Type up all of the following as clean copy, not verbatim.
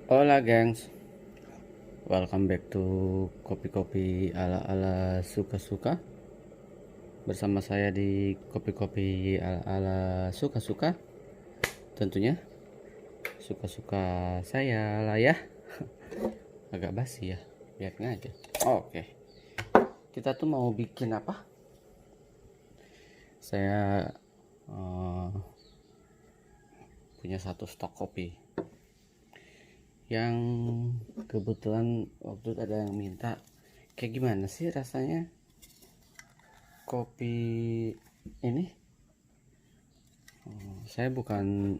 Hola gengs, welcome back to kopi-kopi ala-ala suka-suka. Bersama saya di kopi-kopi ala-ala suka-suka. Tentunya suka-suka saya lah ya. Agak basi ya, biarnya aja. Oke, kita tuh mau bikin apa? Saya punya satu stok kopi yang kebetulan waktu itu ada yang minta, kayak gimana sih rasanya kopi ini. Saya bukan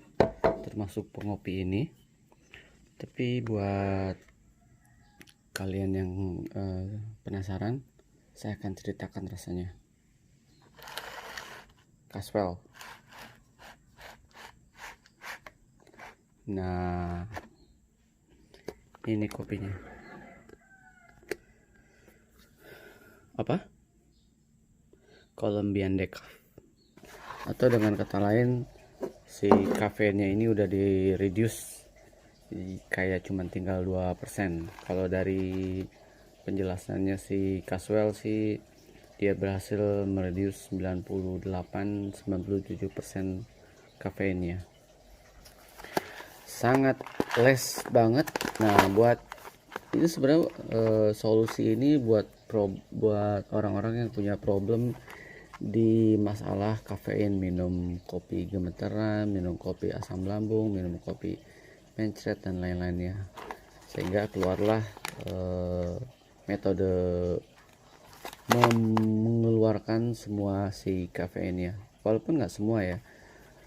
termasuk pengopi ini, tapi buat kalian yang penasaran, saya akan ceritakan rasanya. Caswell. Nah, ini kopinya. Apa? Colombian Decaf. Atau dengan kata lain, si kafeinnya ini udah di reduce, kayak cuman tinggal 2%. Kalau dari penjelasannya si Caswell sih, dia berhasil mereduce 98-97% kafeinnya. Sangat less banget. Nah, buat ini sebenarnya solusi ini buat orang-orang yang punya problem di masalah kafein, minum kopi gemeteran, minum kopi asam lambung, minum kopi mencret dan lain-lainnya, sehingga keluarlah metode mengeluarkan semua si kafeinnya. Walaupun nggak semua ya,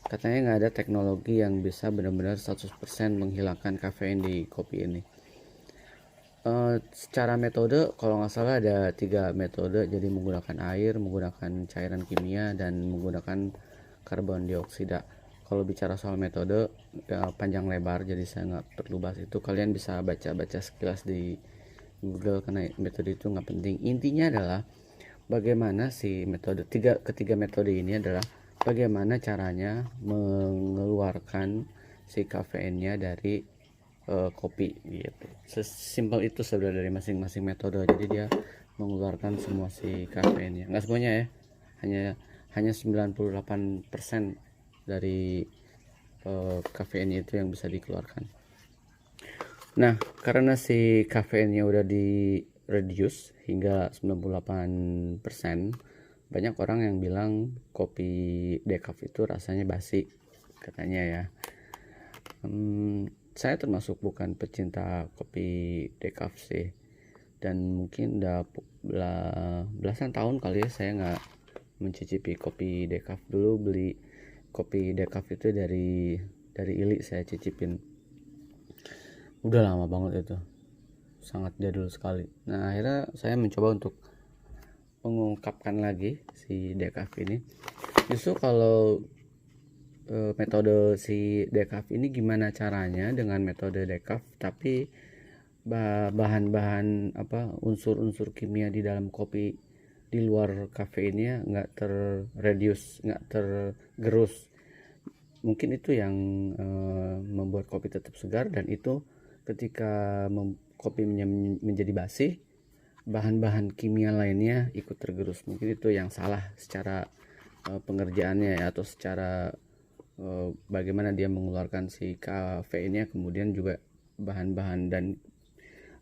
katanya nggak ada teknologi yang bisa benar-benar 100% menghilangkan kafein di kopi ini. Secara metode kalau nggak salah ada 3 metode, jadi menggunakan air, menggunakan cairan kimia, dan menggunakan karbon dioksida. Kalau bicara soal metode ya, panjang lebar, jadi saya nggak perlu bahas itu. Kalian bisa baca-baca sekilas di Google karena metode itu nggak penting. Intinya adalah bagaimana si ketiga metode ini adalah bagaimana caranya mengeluarkan si kafeinnya dari kopi gitu. Sesimpel itu sebenarnya dari masing-masing metode. Jadi dia mengeluarkan semua si kafeinnya. Nggak semuanya ya. Hanya 98% dari kafeinnya itu yang bisa dikeluarkan. Nah, karena si kafeinnya udah di reduce hingga 98%, banyak orang yang bilang kopi decaf itu rasanya basi katanya ya. Saya termasuk bukan pecinta kopi decaf sih, dan mungkin udah belasan tahun kali ya saya nggak mencicipi kopi decaf. Dulu beli kopi decaf itu dari Ili, saya cicipin, udah lama banget itu, sangat jadul sekali. Nah, akhirnya saya mencoba untuk mengungkapkan lagi si decaf ini. Justru kalau metode si decaf ini gimana caranya dengan metode decaf, tapi bahan-bahan unsur-unsur kimia di dalam kopi di luar kafeinnya nggak terreduce, nggak tergerus. Mungkin itu yang membuat kopi tetap segar, dan itu ketika kopinya menjadi basi, bahan-bahan kimia lainnya ikut tergerus. Mungkin itu yang salah secara pengerjaannya ya, atau secara bagaimana dia mengeluarkan si kafeinnya, kemudian juga bahan-bahan dan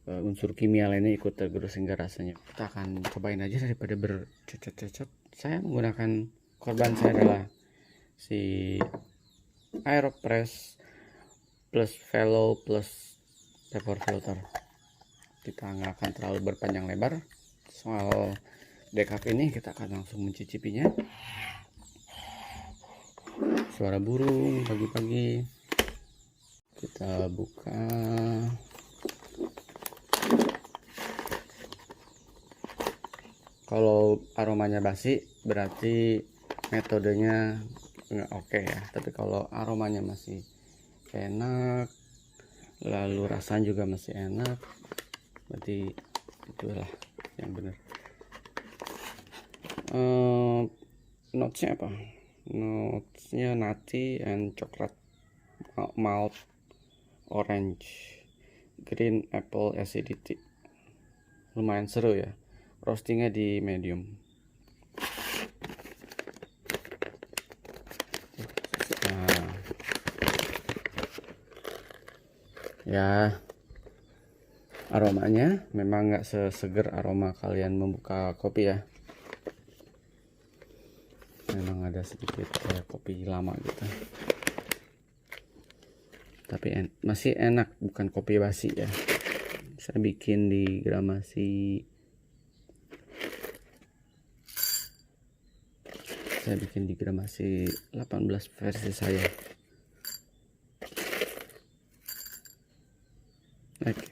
unsur kimia lainnya ikut tergerus sehingga rasanya. Kita akan cobain aja daripada bercocok-cocok. Saya menggunakan, korban saya adalah si Aeropress plus Velo plus paper filter. Kita nggak akan terlalu berpanjang lebar soal decaf ini, kita akan langsung mencicipinya. Suara burung pagi-pagi. Kita buka. Kalau aromanya basi berarti metodenya nggak oke ya. Tapi kalau aromanya masih enak, lalu rasanya juga masih enak, berarti itulah yang benar. Notesnya apa? Notesnya nutty and coklat, malt, orange. Green Apple Acidity. Lumayan seru ya. Roastingnya di medium. Nah, ya aromanya memang nggak seseger aroma kalian membuka kopi ya. Memang ada sedikit kayak kopi lama gitu, tapi masih enak, bukan kopi basi ya. Saya bikin di Gramasi, saya bikin di Gramasi 18 versi saya. Oke,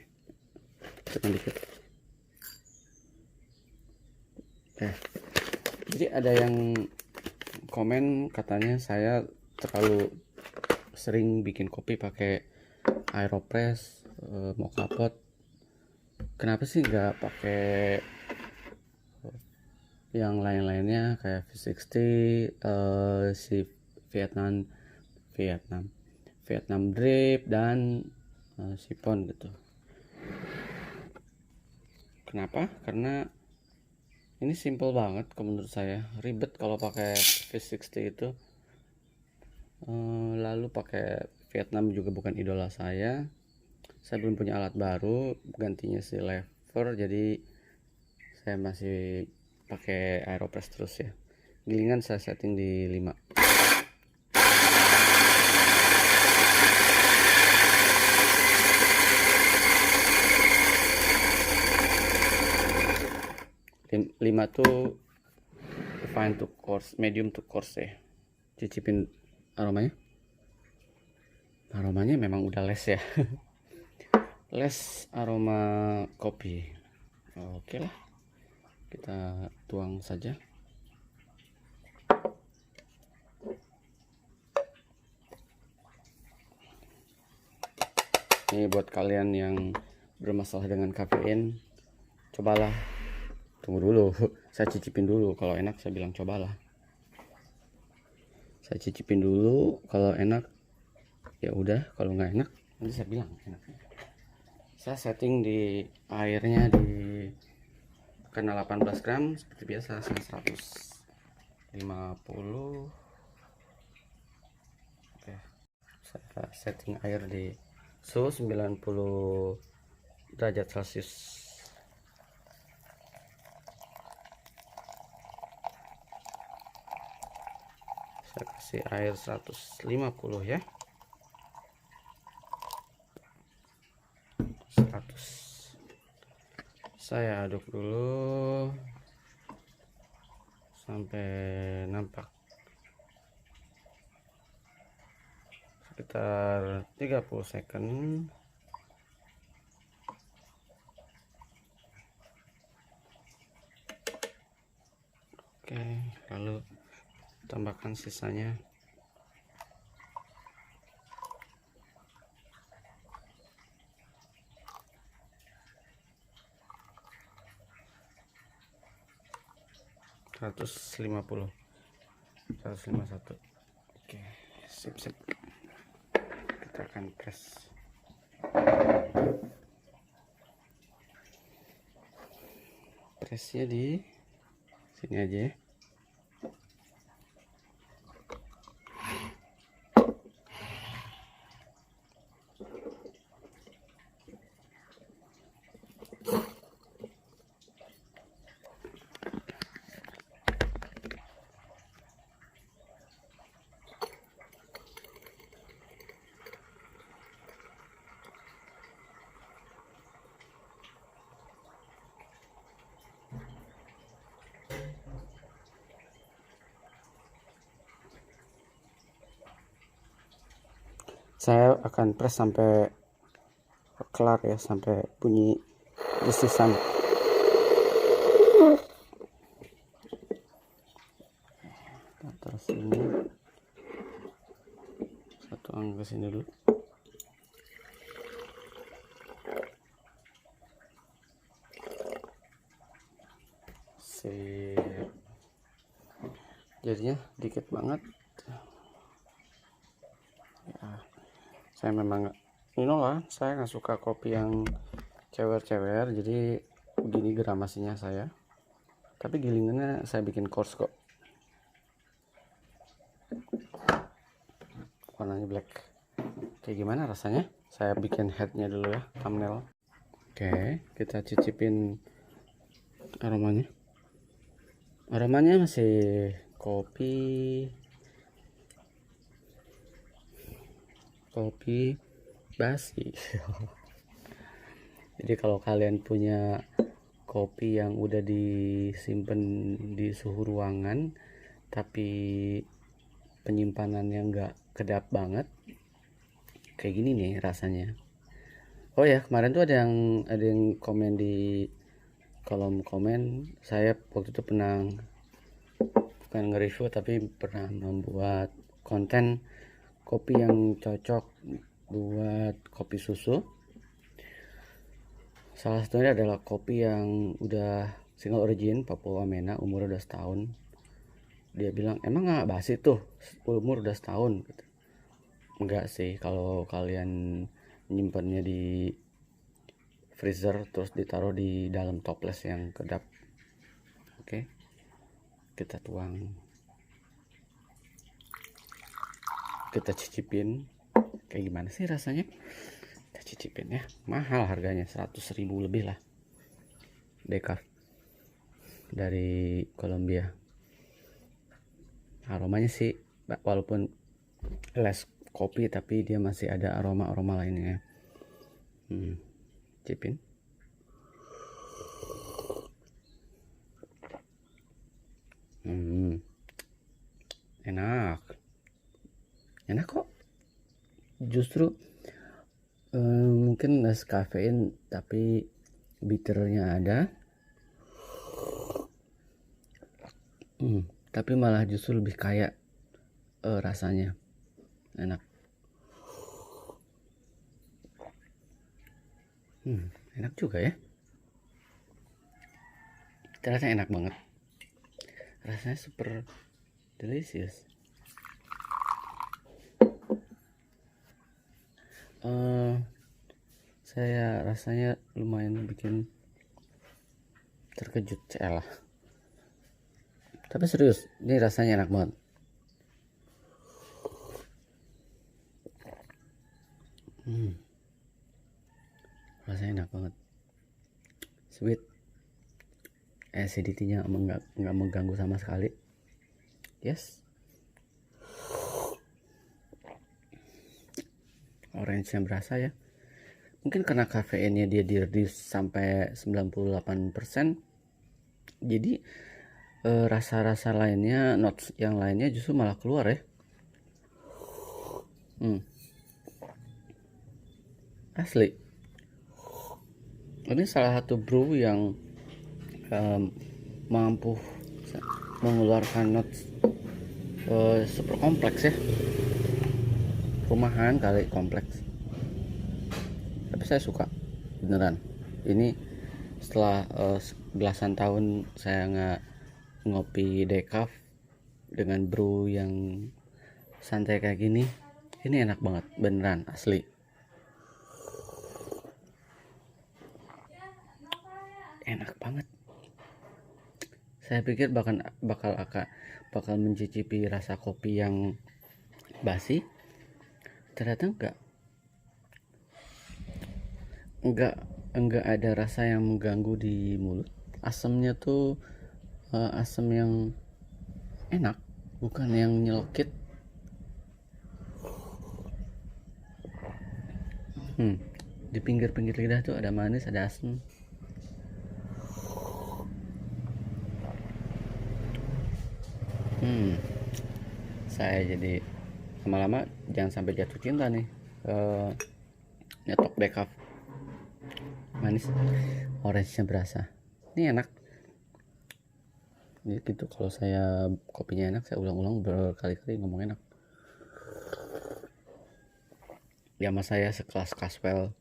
tekan dikit. Jadi ada yang komen katanya saya terlalu sering bikin kopi pakai Aeropress, Moka Pot. Kenapa sih nggak pakai yang lain-lainnya kayak V60, si Vietnam Drip dan Sipon gitu. Kenapa? Karena ini simple banget kalau menurut saya. Ribet kalau pakai V60 itu. Lalu pakai Vietnam juga bukan idola saya. Saya belum punya alat baru, gantinya si lever, jadi saya masih pakai Aeropress terus ya. Gilingan saya setting di 5. Lima tuh fine to coarse, medium to coarse ya. Cicipin aromanya. Aromanya memang udah les ya. Les aroma kopi. Oke lah, kita tuang saja. Ini buat kalian yang bermasalah dengan kafein, cobalah. Tunggu dulu, saya cicipin dulu. Kalau enak saya bilang cobalah. Saya cicipin dulu, kalau enak ya udah, kalau nggak enak nanti saya bilang enaknya. Saya setting di airnya di karena 18 gram seperti biasa, 150. Oke, saya setting air di suhu 90 derajat Celcius. Saya kasih air 150 ya. 100. Saya aduk dulu sampai nampak sekitar 30 second. Oke, lalu tambahkan sisanya. Seratus lima puluh, 151. Oke, sip. Kita akan press. Pressnya di sini aja ya. Saya akan press sampai kelar ya, sampai bunyi desisan. Terus ini satu angka sini dulu. Sip. Jadinya dikit banget ya. Saya memang Inolah, saya nggak suka kopi yang cewer-cewer, jadi begini gramasinya saya. Tapi gilingannya saya bikin coarse kok. Warnanya black. Kayak gimana rasanya? Saya bikin headnya dulu ya, thumbnail. Oke, kita cicipin aromanya. Aromanya masih kopi basi. Jadi kalau kalian punya kopi yang udah disimpan di suhu ruangan tapi penyimpanannya nggak kedap banget, kayak gini nih rasanya. Oh ya, kemarin tuh ada yang komen di kolom komen. Saya waktu itu pernah, bukan nge-review tapi pernah membuat konten kopi yang cocok buat kopi susu. Salah satunya adalah kopi yang udah single origin Papua Wamena, umur udah setahun. Dia bilang, emang nggak basi tuh umur udah setahun? Enggak sih, kalau kalian nyimpannya di freezer terus ditaruh di dalam toples yang kedap. Oke, kita tuang, kita cicipin kayak gimana sih rasanya. Kita cicipin ya, mahal harganya, 100.000 lebih lah, decaf dari Colombia. Aromanya sih walaupun less kopi tapi dia masih ada aroma lainnya. Cipin. Enak kok. Justru mungkin less kafein tapi bitternya ada. Tapi malah justru lebih kaya rasanya. Enak. Enak juga ya. Ternyata enak banget. Rasanya super delicious. Saya rasanya lumayan bikin terkejut lah. Tapi serius, ini rasanya enak banget. Rasanya enak banget. Sweet. Acidity-nya nggak mengganggu sama sekali. Yes. Orange-nya berasa ya. Mungkin karena kafeinnya dia di-reduce sampai 98%. Jadi rasa-rasa lainnya, notes yang lainnya justru malah keluar ya. Asli. Ini salah satu brew yang mampu mengeluarkan notes super kompleks ya. Rumahan kali kompleks. Tapi saya suka beneran. Ini setelah belasan tahun saya nggak ngopi decaf dengan brew yang santai kayak gini, ini enak banget beneran, asli. Enak banget. Saya pikir bakal mencicipi rasa kopi yang basi, ternyata enggak ada rasa yang mengganggu di mulut. Asamnya tuh asam yang enak, bukan yang nyelekit. Di pinggir-pinggir lidah tuh ada manis, ada asam. Saya jadi lama-lama jangan sampai jatuh cinta nih nyetok decaf. Manis, orange-nya berasa. Ini enak. Jadi gitu, kalau saya kopinya enak, saya ulang-ulang berkali-kali ngomong enak. Ya sama saya sekelas Caswell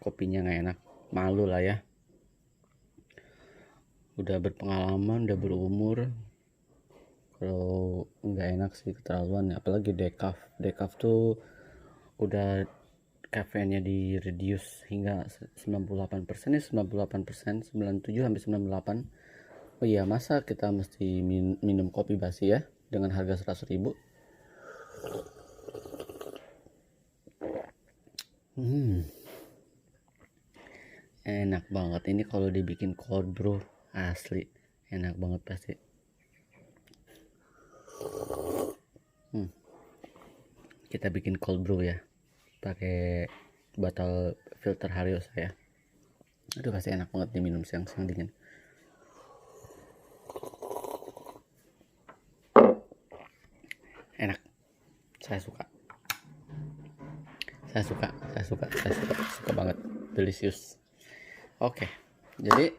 kopinya nggak enak, malu lah ya. Udah berpengalaman, udah berumur, kalau nggak enak sih keterlaluan. Apalagi decaf tuh udah kafeinnya di reduce hingga 98%, ya 98%, 97 sampai 98. Oh iya, masa kita mesti minum kopi basi ya dengan harga 100.000? Enak banget ini kalau dibikin cold brew, asli enak banget pasti. Kita bikin cold brew ya, pakai botol filter Hario saya. Aduh, pasti enak banget diminum siang-siang dingin. Enak, saya suka banget, delicious. Oke, jadi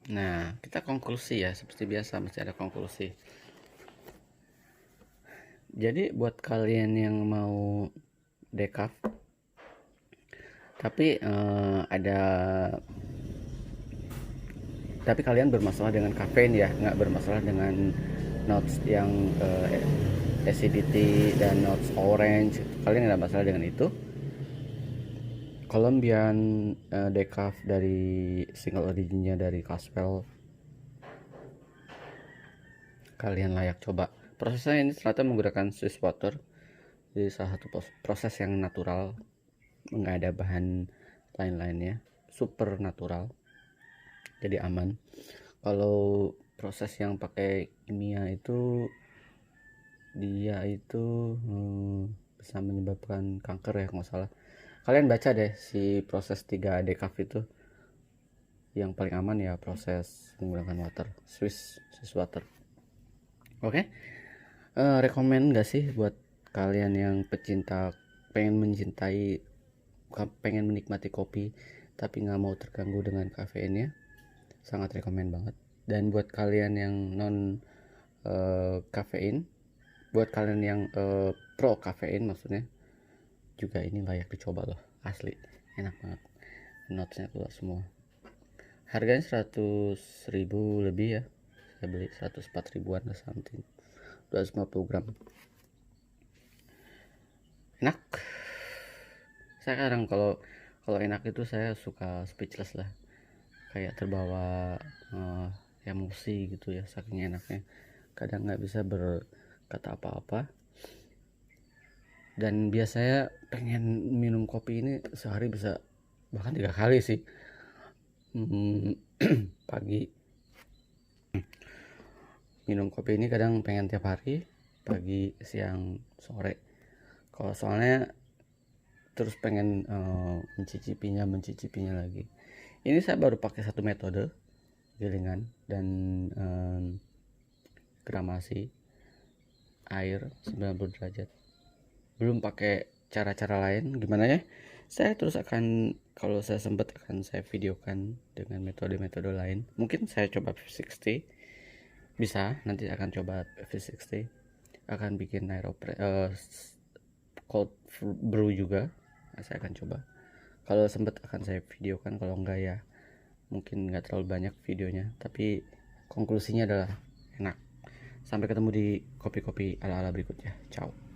nah kita konklusi ya, seperti biasa mesti ada konklusi. Jadi buat kalian yang mau decaf tapi kalian bermasalah dengan kafein ya, nggak bermasalah dengan notes yang acidity dan notes orange, kalian nggak masalah dengan itu. Colombian decaf dari single originnya dari Caswell, kalian layak coba. Prosesnya ini ternyata menggunakan Swiss water, jadi salah satu proses yang natural, nggak ada bahan lain-lainnya, super natural, jadi aman. Kalau proses yang pakai kimia itu dia itu bisa menyebabkan kanker ya, nggak salah. Kalian baca deh si proses 3 decaf itu, yang paling aman ya proses menggunakan water, Swiss water. Oke. Rekomen gak sih buat kalian yang pengen menikmati kopi tapi nggak mau terganggu dengan kafeinnya? Sangat rekomen banget. Dan buat kalian yang non kafein, buat kalian yang pro kafein maksudnya, juga ini layak dicoba loh, asli enak banget, notesnya keluar semua. Harganya 100.000 lebih ya, saya beli 104 ribuan atau something, 250 gram. Enak. Saya kadang kalau enak itu saya suka speechless lah, kayak terbawa emosi gitu ya, saking enaknya. Kadang nggak bisa berkata apa-apa. Dan biasanya pengen minum kopi ini sehari bisa bahkan 3 kali sih. Pagi minum kopi ini kadang pengen tiap hari, pagi, siang, sore. Kalau soalnya terus pengen mencicipinya lagi. Ini saya baru pakai satu metode, gilingan dan gramasi air 90 derajat. Belum pakai cara-cara lain gimana ya. Saya terus akan, kalau saya sempat akan saya videokan dengan metode-metode lain. Mungkin saya coba V60, bisa nanti akan coba V60, akan bikin cold brew juga, saya akan coba. Kalau sempat akan saya videokan, kalau enggak ya mungkin nggak terlalu banyak videonya, tapi konklusinya adalah enak. Sampai ketemu di kopi-kopi ala-ala berikutnya. Ciao.